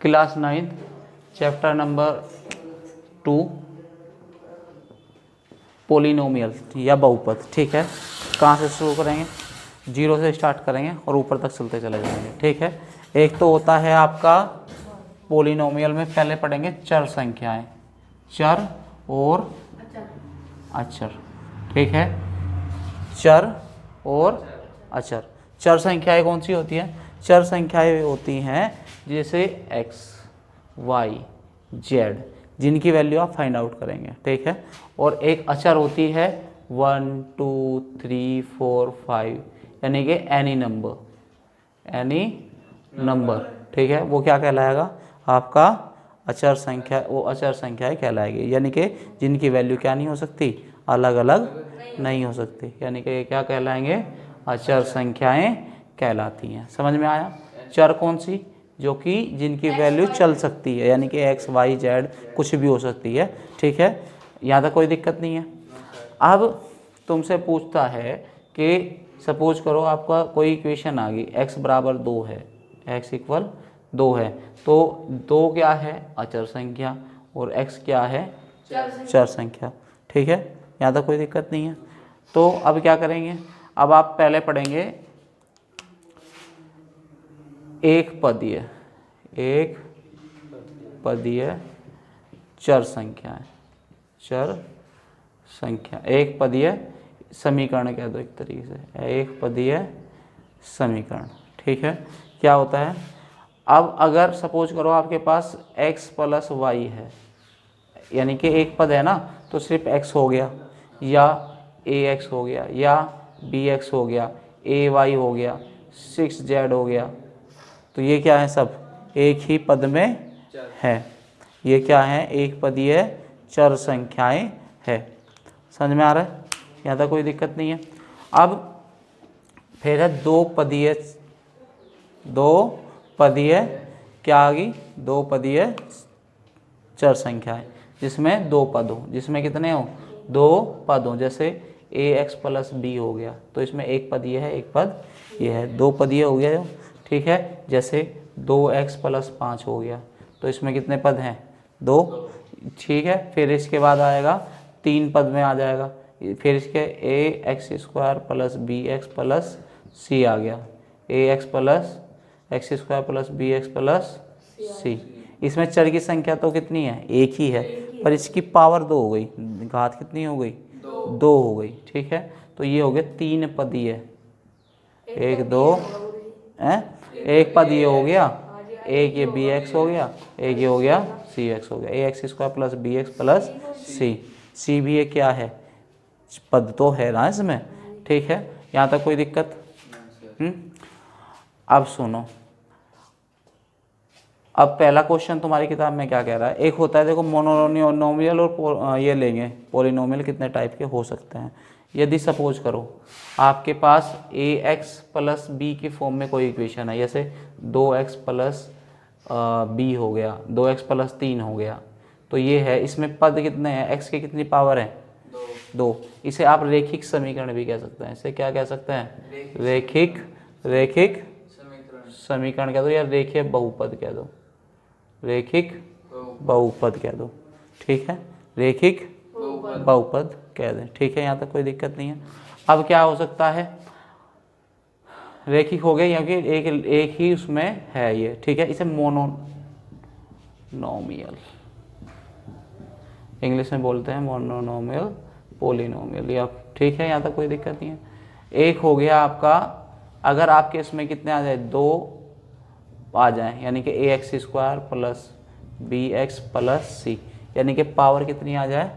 Class 9 chapter number 2 polynomial या बहुपद। ठीक है, कहाँ से शुरू करेंगे? 0 से स्टार्ट करेंगे और ऊपर तक चलते चले जाएंगे। ठीक है, एक तो होता है आपका पोलिनोमियल में पहले पढ़ेंगे चर संख्याएं, चर और अचर। ठीक है, चर और अचर। चर संख्याएं कौन सी होती हैं? चर संख्याएं होती हैं जैसे x, y, z, जिनकी वैल्यू आप फाइंड आउट करेंगे। ठीक है, और एक अचर होती है 1 2 3 4 5, यानी कि एनी नंबर। ठीक है, वो क्या कहलाएगा? आपका अचर संख्या, वो अचर संख्याएं कहलाएगी, यानी कि जिनकी वैल्यू क्या नहीं हो सकती, अलग अलग नहीं हो सकती, यानी कि ये क्या कहलाएंगे? अचर संख्याएं कहलाती हैं। समझ में आया? चर कौन सी? जो कि जिनकी वैल्यू चल सकती है, यानी कि x, y, z कुछ भी हो सकती है। ठीक है, यहाँ तक कोई दिक्कत नहीं है। अब तुमसे पूछता है कि सपोज करो आपका कोई इक्वेशन आ गई, x बराबर 2 है, x इक्वल 2 है, तो 2 क्या है? अचर संख्या, और x क्या है? चर संख्या। ठीक है, यहाँ तक कोई दिक्कत नहीं है। तो अब क्या करेंगे? अब आप पहले पढ़ेंगे एक पदीय चर संख्या, एक पदीय समीकरण कह दो एक तरीके से, एक पदीय समीकरण। ठीक है, क्या होता है? अब अगर सपोज करो आपके पास x प्लस वाई है, यानी कि एक पद है ना, तो सिर्फ x हो गया, या ax हो गया, या bx हो गया, ay हो गया, 6z हो गया, तो ये क्या है? सब एक ही पद में है। ये क्या है? एक पदीय चर संख्याएं है। समझ में आ रहा है? यहाँ तक कोई दिक्कत नहीं है। अब फिर है दो पदीय क्या आ गई? दो पदीय चर संख्याएं, जिसमें दो पद हो, जिसमें कितने हो? दो पद हो। जैसे ax प्लस b हो गया, तो इसमें एक पद ये है, एक पद ये है, दो पद ये हो गया। ठीक है, जैसे 2x प्लस 5 हो गया, तो इसमें कितने पद हैं? 2। ठीक है, फिर इसके बाद आएगा 3 पद में आ जाएगा, फिर इसके ax square plus bx plus c आ गया, ax plus x square plus bx plus c। इसमें चर की संख्या तो कितनी है? एक ही है, पर इसकी पावर 2 हो गई, घात कितनी हो गई? 2 हो गई। ठीक है, तो ये हो गए 3 पदीय, 1 2 एक पद ये हो गया, एक ये bx हो गया, एक ये हो गया cx हो गया, ax square plus bx plus c भी ये क्या है? पद तो है ना इसमें। ठीक है, यहाँ तक कोई दिक्कत? अब सुनो, अब पहला क्वेश्चन तुम्हारी किताब में क्या कह रहा है? एक होता है, देखो, मोनोनोमियल और ये लेंगे पोलिनोमियल कितने टाइप के हो सकते हैं। यदि सपोज करो आपके पास ax प्लस बी की फॉर्म में कोई इक्वेशन है, जैसे 2x प्लस बी हो गया, 2x प्लस 3 हो गया, तो ये है, इसमें पद कितने हैं? x की कितनी पावर है? 2। इसे आप रेखिक समीकरण भी कह सकते हैं। इसे क्या कह सकते हैं? रेखिक समीकरण कह दो, या रेखीय बहुपद कह दो, रेखिक बहुपद कह दो। ठीक है, रेखिक बहुपद कह दें। ठीक है, यहाँ तक कोई दिक्कत नहीं है। अब क्या हो सकता है? रेखिक हो गया, क्योंकि एक ही उसमें है ये। ठीक है, इसे मोनोनोमियल इंग्लिश में बोलते हैं, मोनोनोमियल पोलिनोमियल, या ठीक है, यहाँ तक कोई दिक्कत नहीं है। एक हो गया आपका, अगर आपके इसमें कितने आ जाए? 2 आ जाए, यानी कि ax square plus bx plus c, यानी कि पावर कितनी आ जाए?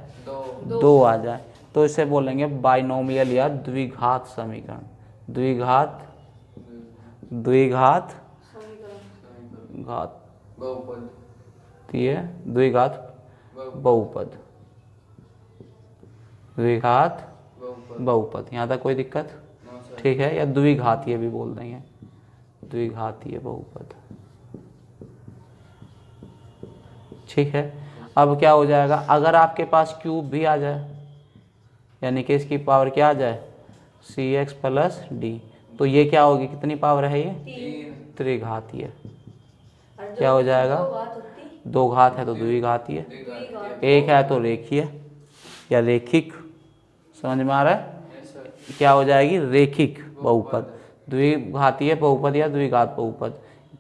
2 आ जाए, तो इसे बोलेंगे बाइनोमियल या द्विघात समीकरण। द्विघात बहुपद। यहाँ तक कोई दिक्कत? ठीक है, या द्विघातीय भी बोल देंगे, द्विघातीय बहुपद। ठीक है, अब क्या हो जाएगा? अगर आपके पास क्यूब भी आ जाए, यानी कि इसकी पावर क्या आ जाए? cx प्लस डी, तो ये क्या होगी? कितनी पावर है ये? त्रिघातीय। क्या हो जाएगा, दो घात है तो द्विघातीय, एक है तो रेखीय या रेखिक, समझ में आ रहा है, क्या हो जाएगी रेखिक बहुपद, द्विघातीय बहुपद या द्विघात बहुपद।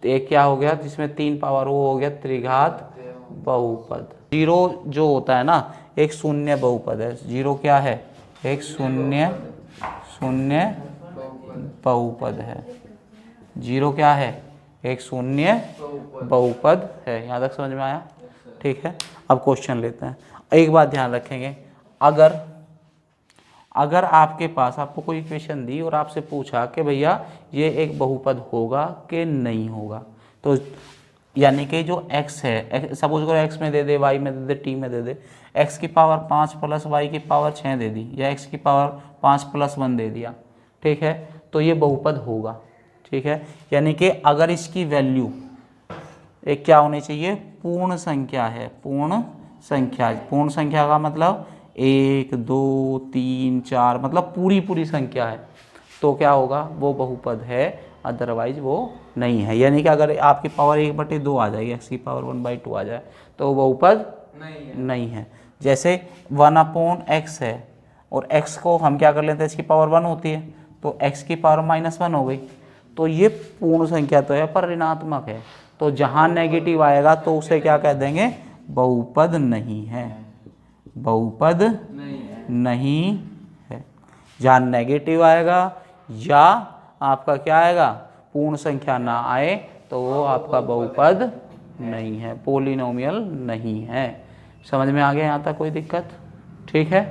तो एक क्या हो गया जिसमें 3 पावर, वो हो गया त्रिघात बहुपद। जीरो जो होता है ना एक शून्य बहुपद है, जीरो क्या है, एक शून्य बहुपद है, जीरो क्या है, एक शून्य बहुपद है। यहाँ तक समझ में आया, ठीक है। अब क्वेश्चन लेते हैं। एक बात ध्यान रखेंगे, अगर आपके पास आपको कोई इक्वेशन दी और आपसे पूछा कि भैया ये एक बहुपद होगा कि नहीं होगा, तो यानी कि जो x है, सपोज करो x में दे दे, y में दे दे, t में दे दे, x की पावर 5 प्लस y की पावर 6 दे दी, या x की पावर 5 प्लस 1 दे दिया, ठीक है, तो ये बहुपद होगा, ठीक है। यानी कि अगर इसकी वैल्यू एक क्या होनी चाहिए, पूर्ण संख्या है, पूर्ण संख्या का मतलब 1 2 3 4 मतलब पूरी संख्या है, तो क्या होगा, वो बहुपद है, अदरवाइज वो नहीं है। यानी कि अगर आपकी पावर 1/2 आ जाएगी, x की पावर 1/2 आ जाए, तो वो बहुपद नहीं है। जैसे 1/x है और x को हम क्या कर लेते हैं, इसकी पावर 1 होती है, तो x की पावर -1 हो गई, तो ये पूर्ण संख्या तो है पर ऋणात्मक है, तो जहाँ नेगेटिव आएगा तो उसे क्या कह देंगे, बहुपद नहीं है, बहुपद नहीं है। जहाँ नेगेटिव आएगा या आपका क्या आएगा, पूर्ण संख्या ना आए, तो वो आपका बहुपद नहीं है, पोलिनोमियल नहीं है। समझ में आ गया यहाँ तक, कोई दिक्कत, ठीक है,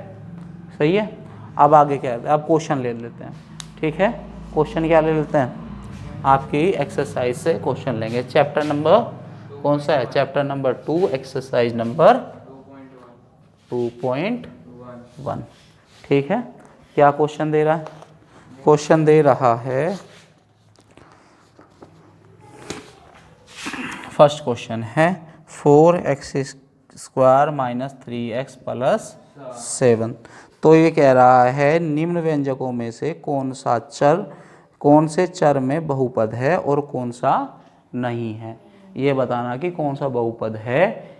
सही है। अब आगे क्या है, अब क्वेश्चन ले लेते हैं, ठीक है। क्वेश्चन क्या ले लेते हैं, आपकी एक्सरसाइज से क्वेश्चन लेंगे। चैप्टर नंबर कौन सा है, चैप्टर नंबर 2, एक्सरसाइज नंबर 2.1, ठीक है। क्या क्वेश्चन दे रहा है, क्वेश्चन दे रहा है, फर्स्ट क्वेश्चन है 4x² - 3x + 7। तो ये कह रहा है निम्न व्यंजकों में से कौन से चर में बहुपद है और कौन सा नहीं है। ये बताना कि कौन सा बहुपद है,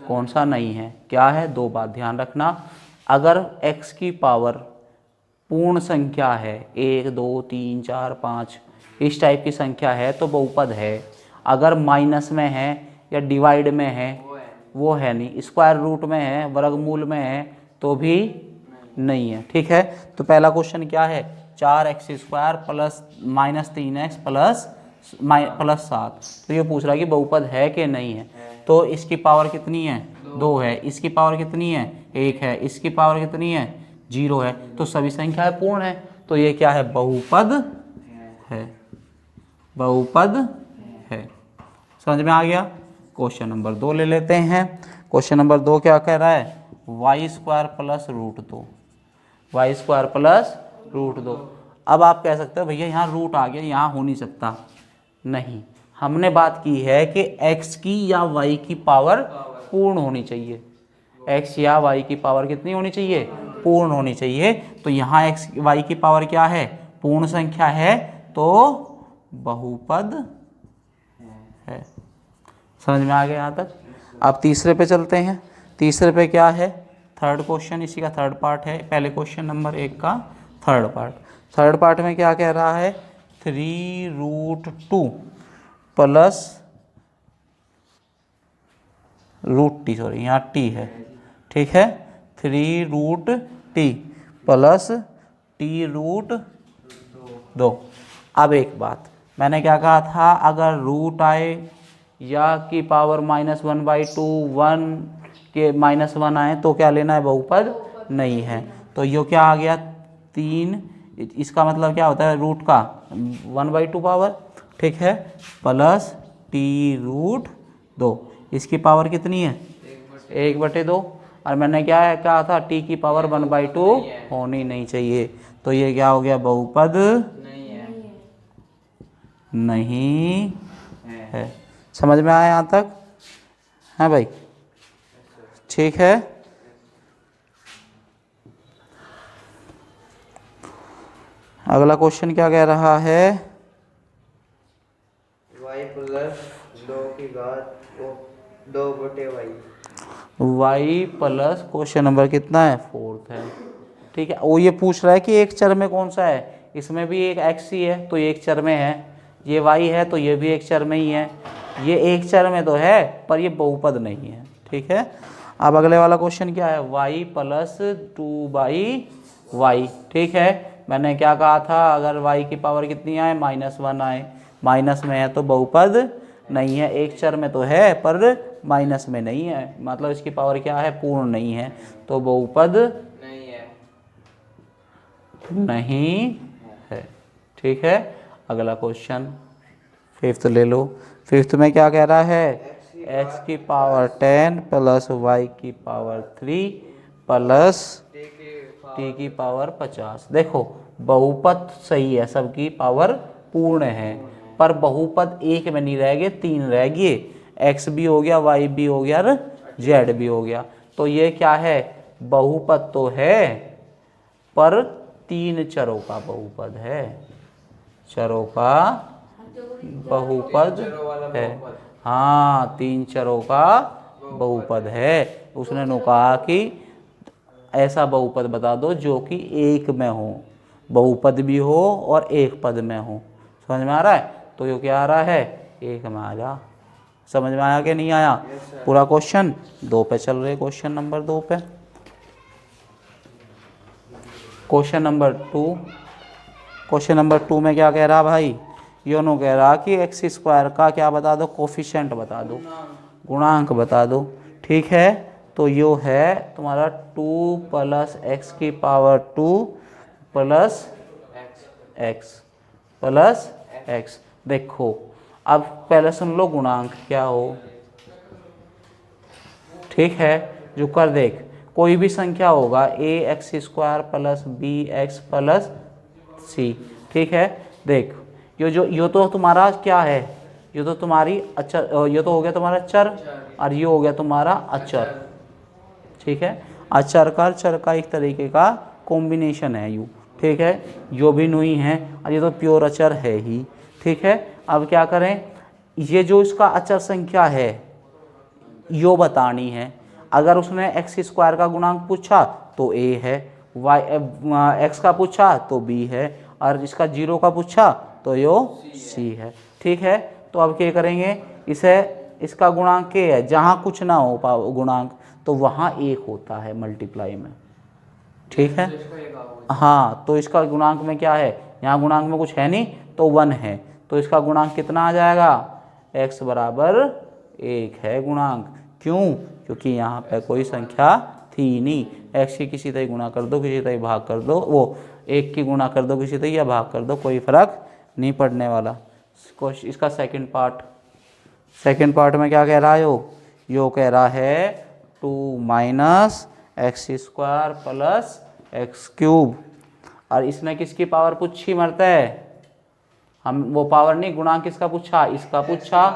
कौन सा नहीं है। क्या है, दो बात ध्यान रखना, अगर x की पावर पूर्ण संख्या है, 1 2 3 4 5 इस टाइप की संख्या है तो बहुपद है। अगर माइनस में है या डिवाइड में है वो है नहीं, स्क्वायर रूट में है, वर्गमूल में है तो भी नहीं है, ठीक है। तो पहला क्वेश्चन क्या है, 4x² + -3x + 7, तो ये पूछ रहा है कि बहुपद है कि नहीं है। तो इसकी पावर कितनी है, 2 है, इसकी पावर कितनी है, 1 है, इसकी पावर कितनी है, 0 है, तो सभी संख्याएं पूर्ण है, तो ये क्या है, बहुपद है, बहुपद है। समझ में आ गया। क्वेश्चन नंबर 2 ले लेते हैं। क्वेश्चन नंबर 2 क्या कह रहा है, y² + √2, y² + √2। अब आप कह सकते हो भैया यहाँ रूट आ गया, यहाँ हो नहीं सकता, नहीं, हमने बात की है कि x की या y की पावर पूर्ण होनी चाहिए, x या y की पावर कितनी होनी चाहिए, पूर्ण होनी चाहिए। तो यहाँ x y की पावर क्या है, पूर्ण संख्या है, तो बहुपद है। समझ में आ गया यहाँ तक। अब तीसरे पे चलते हैं। तीसरे पे क्या है, थर्ड क्वेश्चन, इसी का थर्ड पार्ट है, पहले क्वेश्चन नंबर 1 का थर्ड पार्ट। थर्ड पार्ट में क्या कह रहा है, 3√2 प्लस √t, सॉरी यहाँ t है, ठीक है, 3√t प्लस t√2। अब एक बात मैंने क्या कहा था, अगर रूट आए या की पावर -1/2 1 के -1 आए तो क्या लेना है, बहुपद नहीं है। तो ये क्या आ गया, 3, इसका मतलब क्या होता है, रूट का 1/2 पावर, ठीक है, प्लस t√2, इसकी पावर कितनी है, 1/2, और मैंने क्या है कहा था, t की पावर 1/2 होनी नहीं चाहिए, तो ये क्या हो गया, बहुपद नहीं है। समझ में आया यहाँ तक, है भाई, ठीक है। अगला क्वेश्चन क्या कह रहा है, y प्लस 2 की घात 2/y। y plus question number कितना है, 4 है। ठीक है, वो ये पूछ रहा है कि एक चर में कौन सा है, इसमें भी एक x ही है तो ये एक चर में है, ये y है तो ये भी एक चर में ही है, ये एक चर में तो है पर ये बहुपद नहीं है। ठीक है, अब अगले वाला क्वेश्चन क्या है, y प्लस 2/y। ठीक है, मैंने क्या कहा था, अगर y की पावर कितनी आए, -1 आए, माइनस में है तो बहुपद नहीं है, एक चर में तो है पर माइनस में नहीं है, मतलब इसकी पावर क्या है, पूर्ण नहीं है, तो बहुपद नहीं है। ठीक है, अगला क्वेश्चन 5th ले लो। 5th में क्या कह रहा है, x की पावर 10 प्लस y की पावर 3 प्लस t की पावर 50। देखो बहुपद सही है, सबकी पावर पूर्ण है, पर बहुपद एक में नहीं रह गए, 3 रह गए, x भी हो गया, y भी हो गया और z भी हो गया। तो ये क्या है, बहुपद तो है पर 3 चरों का बहुपद है, चरों का बहुपद है। हाँ, 3 चरों का बहुपद है। उसने नु कहा कि ऐसा बहुपद बता दो जो कि एक में हो, बहुपद भी हो और एक पद में हो। समझ में आ रहा है, तो ये क्या आ रहा है, एक में आ जा। समझ में आया कि नहीं आया, पूरा क्वेश्चन 2 पे चल रहे, क्वेश्चन नंबर 2 पे। क्वेश्चन नंबर 2, क्वेश्चन नंबर 2 में क्या कह रहा भाई, योनो कह रहा कि एक्स स्क्वायर का क्या बता दो, कोफिशिएंट बता दो, गुणांक बता दो। ठीक है, तो यो है तुम्हारा 2 प्लस एक्स की power 2 plus x plus x. देखो अब पहले सुन लो गुणांक क्या हो। ठीक है, जो कर देख, कोई भी संख्या होगा a x square plus b x plus c. ठीक है, देख यो तो तुम्हारा क्या है, ये तो तुम्हारी अचर, ये तो हो गया तुम्हारा चर और ये हो गया तुम्हारा अचर। ठीक है, अचर का चर का एक तरीके का कॉम्बिनेशन है यू। ठीक है, यो भी नुई है और ये तो प्योर अचर है ही। ठीक है, अब क्या करें, ये जो इसका अचर संख्या है यो बतानी है। अगर उसने एक्स स्क्वायर का गुणांक पूछा तो ए है, वाई एक्स का पूछा तो बी है, और इसका 0 का पूछा तो यो सी है। ठीक है, तो अब क्या करेंगे, इसे इसका गुणांक क्या है, जहाँ कुछ ना हो गुणांक तो वहाँ एक होता है मल्टीप्लाई में। ठीक है, हाँ, तो इसका गुणांक में क्या है, यहाँ गुणांक में कुछ है नहीं तो 1 है, तो इसका गुणांक कितना आ जाएगा, x बराबर 1 है गुणांक। क्यों, क्योंकि यहाँ पे कोई संख्या थी नहीं, x की किसी तरह गुणा कर दो, किसी तरह भाग कर दो, वो 1 की गुणा कर दो किसी तरह या भाग कर दो, कोई फर्क नहीं पड़ने वाला। इसका सेकंड पार्ट में क्या कह रहा है, यो कह रहा है 2 minus x square plus x cube, और इसने किसकी पावर पूछी मरता है, हम वो पावर नहीं, गुणांक किसका पूछा, इसका पूछा।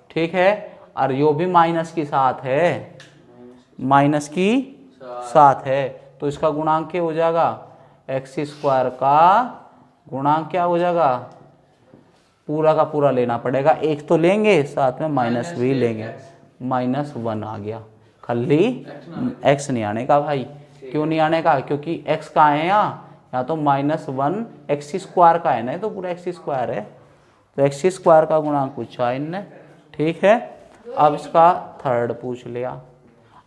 ठीक है, और यो भी माइनस की साथ है, माइनस की साथ है, तो इसका गुणांक क्या हो जाएगा, एक्स स्क्वायर का गुणांक क्या हो जाएगा, पूरा का पूरा लेना पड़ेगा, एक तो लेंगे साथ में माइनस भी लेंगे, -1 आ गया, खाली एक्स नहीं आने का भाई। क्यों नहीं आने का, क्योंकि एक्स कहाँ है यहाँ तो -1 एक्स स्क्वायर का है ना, तो पूरा एक्स स्क्वायर है, तो एक्स स्क्वायर का गुणांक पूछा इनने। ठीक है, अब इसका थर्ड पूछ लिया,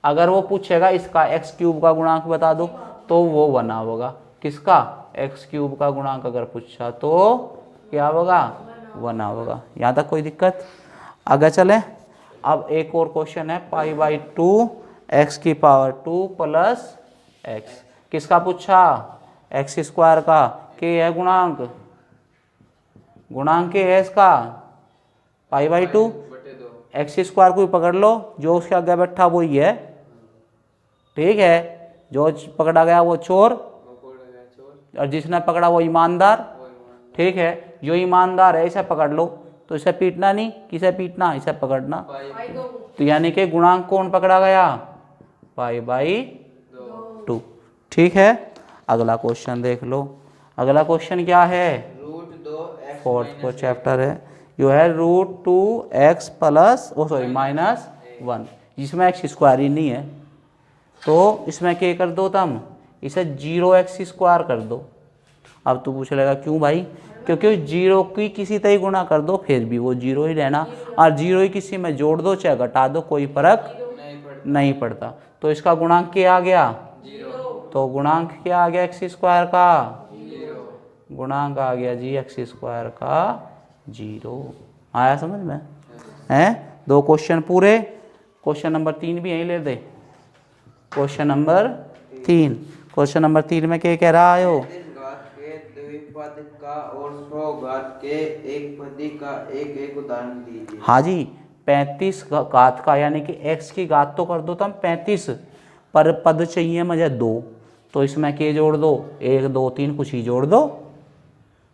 अगर वो पूछेगा इसका एक्स क्यूब का गुणांक बता दो तो वो 1 होगा, किसका, एक्स क्यूब का गुणांक अगर पूछा तो क्या होगा, 1 होगा। यहाँ तक कोई दिक्कत, आगे चले। अब एक और क्वेश्चन है, π/2 एक्स की पावर 2 प्लस एक्स, किसका पूछा, एक्स स्क्वायर का, के है गुणांक, गुणांक के है इसका π/2, एक्स स्क्वायर को पकड़ लो, जो उसके आगे बैठा वो ही है। ठीक है, जो पकड़ा गया वो चोर और जिसने पकड़ा वो ईमानदार। ठीक है, जो ईमानदार है इसे पकड़ लो, तो इसे पीटना नहीं, किसे पीटना, इसे पकड़ना। तो यानी कि गुणांक कौन पकड़ा गया, π/2। ठीक है, अगला क्वेश्चन देख लो, अगला क्वेश्चन क्या है, √2x फोर्थ को चैप्टर है, यो है √2x प्लस -1, जिसमें एक्स स्क्वायर ही नहीं है। तो इसमें क्या कर दो तुम, इसे 0x² कर दो। अब तू पूछ लेगा क्यों भाई, क्योंकि 0 की किसी तरह गुणा कर दो फिर भी वो 0 ही रहना, और 0 ही किसी में जोड़ दो चाहे घटा दो कोई फर्क नहीं पड़ता। तो इसका गुणांक क्या आ गया, 0। तो गुणांक क्या आ गया x² का, 0। गुणांक आ गया जी x² का 0। आया समझ में हैं? 2 क्वेश्चन पूरे। क्वेश्चन नंबर 3 भी यहीं ले दे। क्वेश्चन नंबर 3, क्वेश्चन नंबर 3 में क्या कह रहा है हो, 35 घात के द्विपद का और 100 घात के एक पदी का एक उदाहरण दीजिए। हाँ जी, 35 घात का यानी कि x की घात तो कर दो तुम 35, पर पद चाहिए मुझे 2, तो इसमें क्या जोड़ दो, 1 2 3 कुछ ही जोड़ दो,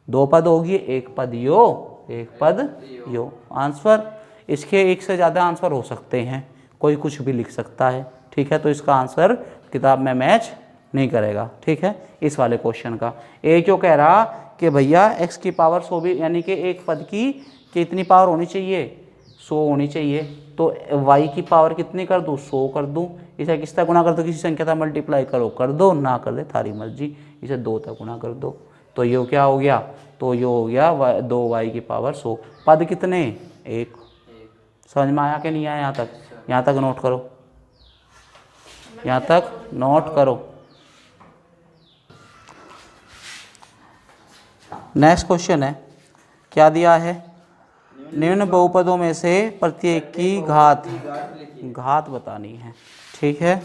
2 पद होगी, 1 पद यो, 1 पद यो। आंसर इसके एक से ज़्यादा आंसर हो सकते हैं, कोई कुछ भी लिख सकता है, ठीक है। तो इसका आंसर किताब में मैच नहीं करेगा, ठीक है, इस वाले क्वेश्चन का। ए क्यों कह रहा कि भैया x की पावर 100 भी, यानी कि एक पद की कितनी पावर होनी चाहिए, 100 होनी चाहिए। तो y की पावर कितनी कर दूँ, 100 कर दूँ। इसे किस तक गुणा कर दो, किसी संख्या तक मल्टीप्लाई करो, कर दो, ना कर दे थारी मर्जी, इसे 2 तक गुणा कर दो। तो ये क्या हो गया, तो ये हो गया 2y की पावर 100। पद कितने, 1। समझ में आया कि नहीं आया, यहाँ तक नोट करो, यहाँ तक नोट करो। नेक्स्ट क्वेश्चन है, क्या दिया है, निम्न बहुपदों में से प्रत्येक की घात बतानी है, ठीक है।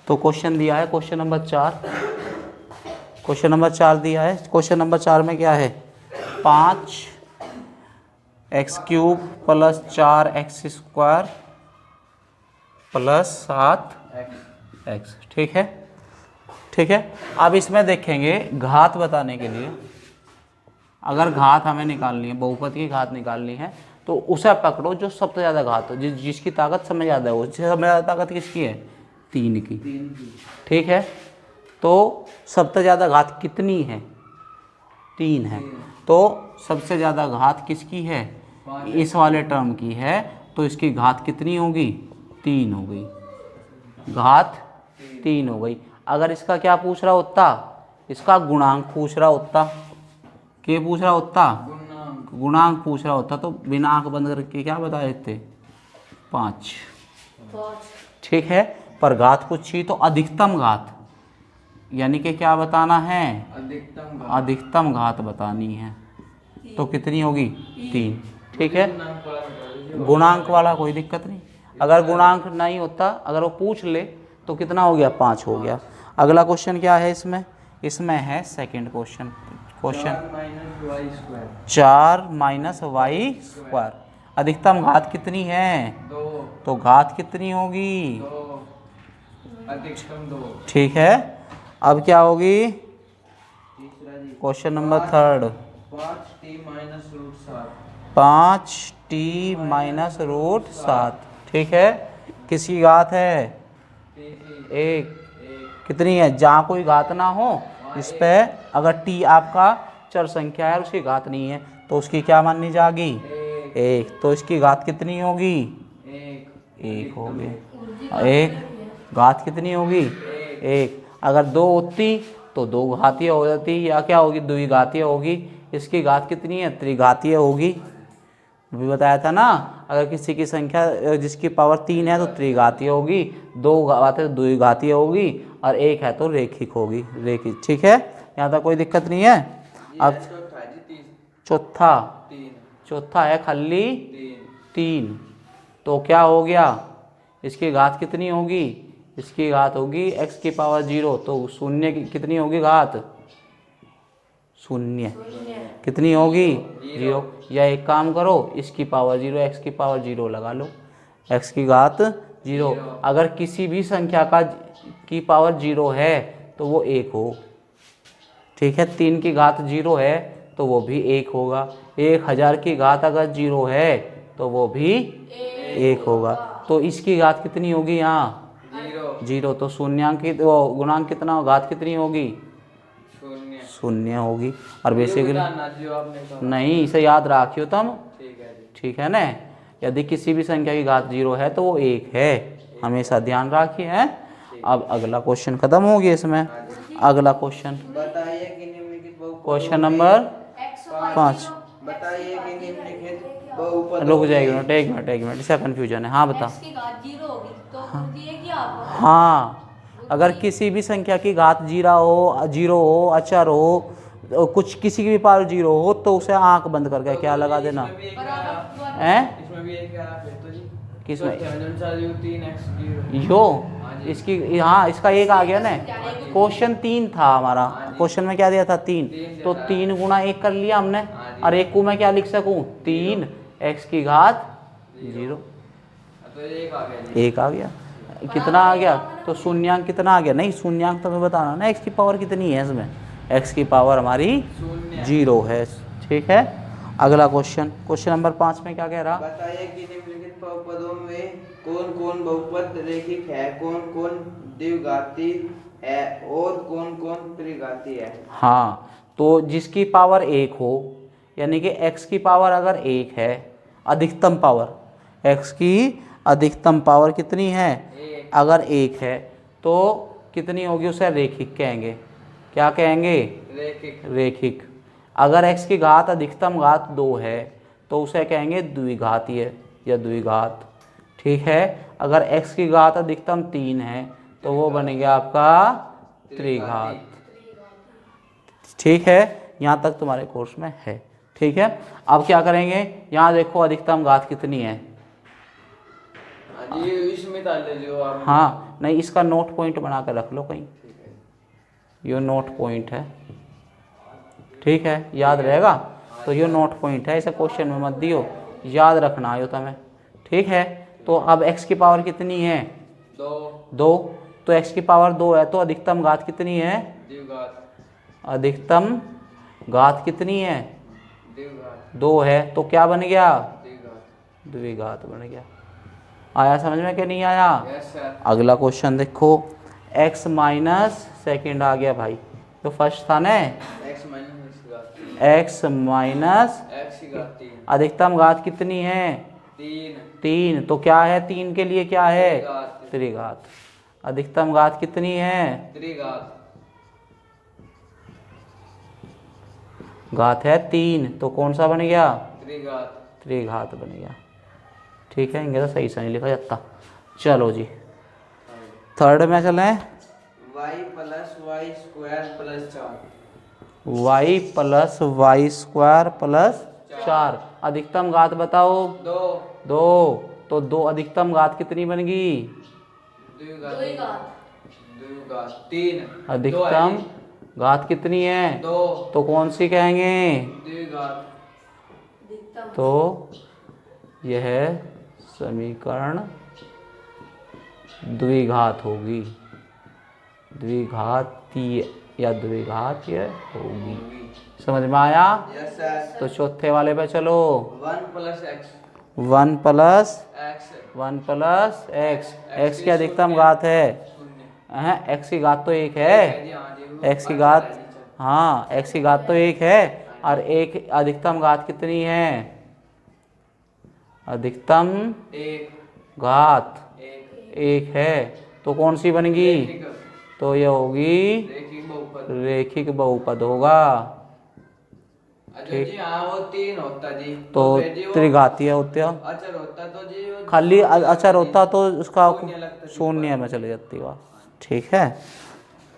तो क्वेश्चन दिया है क्वेश्चन नंबर 4, क्वेश्चन नंबर 4 दिया है। क्वेश्चन नंबर 4 में क्या है, 5x³ plus 4x² plus 7x, ठीक है, ठीक है। अब इसमें देखेंगे घात बताने के लिए, अगर घात हमें निकालनी है, बहुपद की घात निकालनी है, तो उसे पकड़ो जो सबसे ज़्यादा घात हो, जिसकी ताकत सबसे ज़्यादा हो। सबसे ज़्यादा ताकत किसकी है, 3 की, ठीक है। तो सबसे ज़्यादा घात कितनी है, 3 है। तो सबसे ज़्यादा घात किसकी है, इस वाले टर्म की है, तो इसकी घात कितनी होगी, 3 हो गई, घात 3 हो गई। अगर इसका क्या पूछ रहा होता, इसका गुणांक पूछ रहा होता, क्या पूछ रहा होता, गुणांक पूछ रहा होता, तो बिना आंख बंद करके क्या बता देते, 5, ठीक है। पर घात कुछ ही, तो अधिकतम घात, यानी कि क्या बताना है, अधिकतम घात बतानी है, तो कितनी होगी, 3, ठीक है। गुणांक वाला कोई दिक्कत नहीं, अगर गुणांक नहीं होता, अगर वो पूछ ले तो कितना हो गया, 5 हो गया। अगला क्वेश्चन क्या है इसमें, इसमें है सेकंड क्वेश्चन, 4 -y²। अधिकतम घात कितनी है, 2, तो घात कितनी होगी, 2, अधिकतम 2, ठीक है। अब क्या होगी, तीसरा जी, क्वेश्चन नंबर 3, 5t -√7, ठीक है। किसकी घात है, 1, कितनी है, जहाँ कोई घात ना हो, इस पे अगर t आपका चर संख्या है और उसकी घात नहीं है, तो उसकी क्या माननी जाएगी, 1। तो इसकी घात कितनी होगी, 1 होगी, 1, घात कितनी होगी, 1। अगर 2 होती तो 2 घातीय हो जाती, या क्या होगी, द्विघातीय होगी। इसकी घात कितनी है, त्रिघातीय होगी, भी बताया था ना। अगर किसी की संख्या जिसकी पावर 3 है तो त्रिघातीय होगी, 2 घातीय तो द्विघातीय होगी, और 1 है तो रेखिक होगी, रेखिक, ठीक है। यहाँ तक कोई दिक्कत नहीं है। अब चौथा है खाली 3, तो क्या हो गया, इसकी घात कितनी होगी, इसकी घात होगी x की पावर 0, तो शून्य की कितनी होगी घात, शून्य कितनी होगी, 0। या एक काम करो, इसकी पावर 0, x की पावर 0 लगा लो, x की घात 0। अगर किसी भी संख्या की पावर 0 है तो वो 1 हो, ठीक है। 3 की घात 0 है तो वो भी 1 होगा। 1000 की घात अगर 0 है तो वो भी 1 होगा। तो इसकी घात कितनी होगी, यहाँ 0। तो शून्यांक की गुणांक कितना, घात कितनी होगी, 0 होगी। और बेसिकली नहीं, इसे याद रखियो तुम, ठीक है ना। यदि किसी भी संख्या की घात 0 है तो वो 1 है, हमेशा ध्यान रखिए हैं। अब अगला क्वेश्चन खत्म हो गया इसमें। अगला क्वेश्चन, बताइए कि निम्नलिखित बहुपदों क्वेश्चन में नंबर x 5। बताइए कि निम्नलिखित बहुपदों रुक जाइए में एक मिनट, इसका कन्फ्यूजन है। हाँ बता। x की घात 0 होगी तो गुरुजी ये क्या होगा? हाँ, अगर किसी भी संख्या की घात 0 हो, अचर हो, कुछ किसी की भी पावर 0 हो तो उसे आंख बंद करके क्या लगा देना है। इसमें भी एक है फिर तो जी। किसमें? तो अनुसार जो 3x 0 यो हाँ जी। इसकी, हाँ इसका एक आ गया ना। क्वेश्चन 3 था हमारा, क्वेश्चन में क्या दिया था 3, तो 3 गुना 1 कर लिया हमने। और 1 को मैं क्या लिख सकूं, 3x की घात 0, तो एक आ गया जी। 1 आ गया। कितना आ गया, तो शून्यांक कितना आ गया, नहीं शून्यांक तो हमें बताना ना, x की पावर कितनी है इसमें, x की पावर हमारी 0 है। ठीक है, अगला क्वेश्चन, क्वेश्चन नंबर 5 में क्या कह रहा। बताइए कि निम्नलिखित बहुपदों में कौन कौन बहुपद रेखिक है, कौन कौन द्विघाती है और कौन कौन त्रिघाती है। हाँ, तो जिसकी पावर 1 हो, यानी कि x की पावर अगर 1 है, अधिकतम पावर, x की अधिकतम पावर कितनी है, अगर 1 है तो कितनी होगी, उसे रेखिक कहेंगे। क्या कहेंगे, रेखिक। रेखिक। अगर x की घात अधिकतम घात 2 है तो उसे कहेंगे द्विघातीय या द्विघात। ठीक है, अगर x की घात अधिकतम 3 है तो वो बनेगा आपका त्रिघात। ठीक है, यहाँ तक तुम्हारे कोर्स में है। ठीक है, अब क्या करेंगे, यहाँ देखो अधिकतम घात कितनी है। जी इसमें डाल लीजिए आप। हाँ, नहीं इसका नोट पॉइंट बना कर रख लो कहीं, ये नोट पॉइंट है। ठीक है, याद रहेगा, तो ये नोट पॉइंट है, इसे क्वेश्चन में मत दियो, याद रखना आयो तुम्हें। ठीक है, तो अब x की पावर कितनी है, 2, तो x की पावर 2 है तो अधिकतम घात कितनी है, अधिकतम घात कितनी है, 2 है, तो क्या बन गया, द्विघात बन गया। आया समझ में कि नहीं आया। Yes sir. अगला क्वेश्चन देखो, x माइनस सेकेंड आ गया भाई, तो फर्स्ट था ना, x minus x minus x की घात 3, अधिकतम घात कितनी है, 3, तो क्या है 3 के लिए क्या है, त्रिघात। त्रिघात। अधिकतम घात कितनी है, त्रिघात। घात है 3, तो कौन सा बन गया, त्रिघात। त्रिघात बन गया। ठीक है, इनके तो सही नहीं लिखा जाता। चलो जी, थर्ड में चलें, y plus y square plus 4, y plus y square plus 4, अधिकतम घात बताओ, 2, तो 2 अधिकतम घात कितनी बन गई, द्विघात। 3, अधिकतम घात कितनी है, 2, तो कौन सी कहेंगे, द्विघात। अधिकतम। तो यह समीकरण द्विघात होगी, द्विघातीय या द्विघातीय होगी। समझ में आया। Yes sir. तो चौथे वाले पे चलो, 1 plus x, 1 plus x 1 plus x, x की अधिकतम घात है, एक्स की घात तो 1 है, एक्स की घात, हाँ एक्स की घात तो 1 है, और एक अधिकतम घात कितनी है, अधिकतम 1 घात 1 है, तो कौन सी बनेगी, तो ये होगी रेखिक बहुपद। रेखिक बहुपद होगा। अच्छा जी, हाँ वो 3 होता जी, तो फिर जी वो त्रिघातीय होते हो, अचर होता तो जी वो खाली अचर होता तो उसका शून्य लगता जी शून्य में चली जाती बात। ठीक है,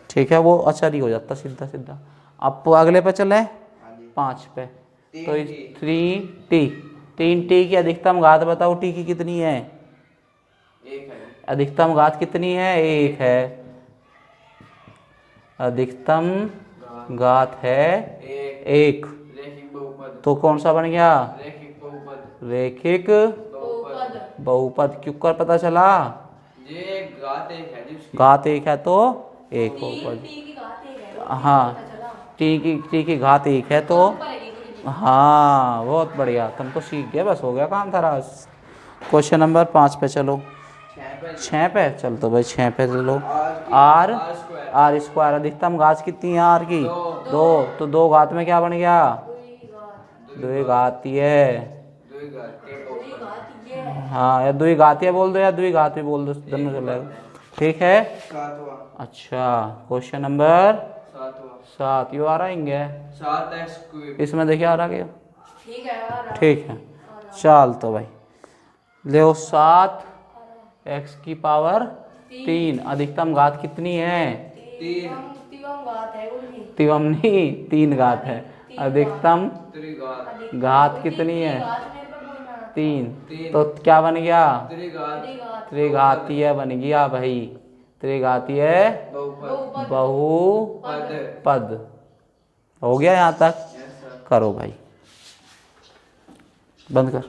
ठीक है, वो अचर ही हो जाता सीधा सीधा। अब अगले पे चले, हाँ जी। 5 पे, तो 3t। 3t की अधिकतम घात बताओ, t की कितनी है, 1 है। अधिकतम घात कितनी है, 1 है, अधिकतम घात है 1, रेखिक बहुपद। तो कौन सा बन गया, रेखिक बहुपद। रेखिक बहुपद। बहुपद। क्यों कर पता चला, ये घात 1 है जी उसकी। घात 1 है तो 1 बहुपद। टी की घात 1 है। हाँ, टी की घात 1 है तो, हाँ बहुत बढ़िया, तुम तो सीख गए, बस हो गया काम थारा। क्वेश्चन नंबर 5 पे चलो, 6 पे चल, तो भाई 6 पे चलो, आर स्क्वायर, अधिकतम घात कितनी है आर की, 2, तो 2 घात में क्या बन गया, द्विघातीय। द्विघात। द्विघातीय है। हाँ, या द्विघातीय बोल दो या द्विघाती बोल दो, दोनों चलेगा। ठीक है। सातवां। अच्छा, क्वेश्चन नंबर सातवां। 7 यू आ रहा है 7x³ इसमें देखिए आ रहा क्या? ठीक है आ रहा। ठीक है, चल तो भाई ले 7 x की पावर 3 अधिकतम घात कितनी है? तिगम घात है उनकी। तिगम नहीं, 3 घात है। अधिकतम त्रिघात। घात कितनी है? घात मेरे को बोलना। 3। तो क्या बन गया? त्रिघात। त्रिघात। त्रिघातीय बन गया भाई, त्रिघातीय बहुपद। बहुपद। हो गया यहाँ तक? Yes, sir. करो भाई, बंद कर।